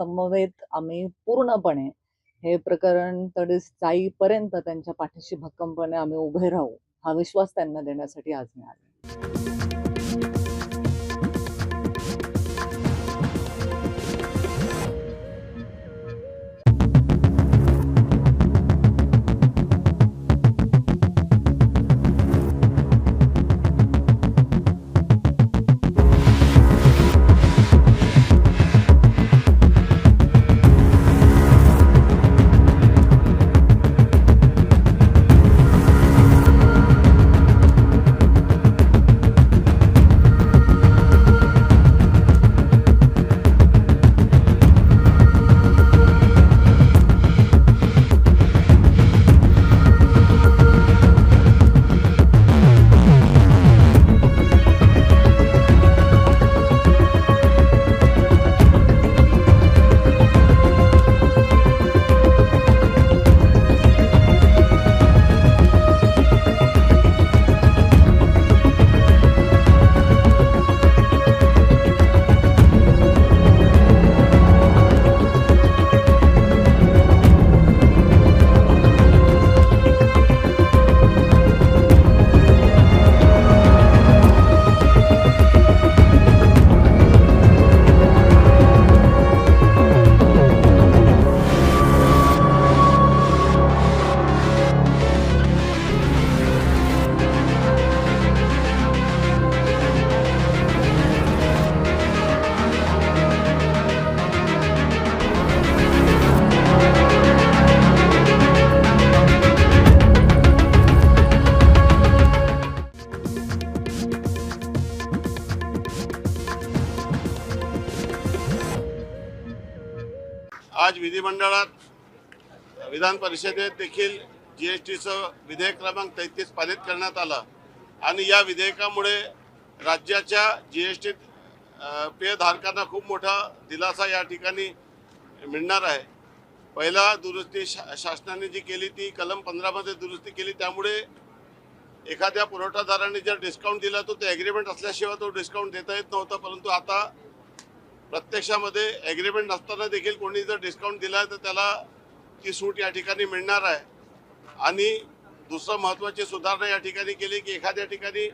समवेत आम्ही पूर्णपणे हे प्रकरण तडे जाईपर्यंत त्यांच्या पाठीशी भक्कमपणे आम्ही उभे राहू, हा विश्वास त्यांना देण्यासाठी आज मी आले. आज विधिमंडळात विधान परिषदेत देखील जीएसटीचं विधेयक क्रमांक 33 पारित करण्यात आलं आणि या विधेयकामुळे राज्याच्या जीएसटी पेयधारकांना खूप मोठा दिलासा या ठिकाणी मिळणार आहे. पहिला दुरुस्ती शासनाने जी केली ती कलम 15 मध्ये दुरुस्ती केली, त्यामुळे एखाद्या पुरवठादाराने जर डिस्काउंट दिला तो ॲग्रीमेंट असल्याशिवाय तो डिस्काउंट देता येत नव्हता, परंतु आता प्रत्यक्षामध्ये ॲग्रीमेंट नसताना देखील कोणी जर डिस्काउंट दिला तर त्याला ती सूट या ठिकाणी मिळणार आहे. आणि दुसरं महत्त्वाची सुधारणा या ठिकाणी केली की एखाद्या ठिकाणी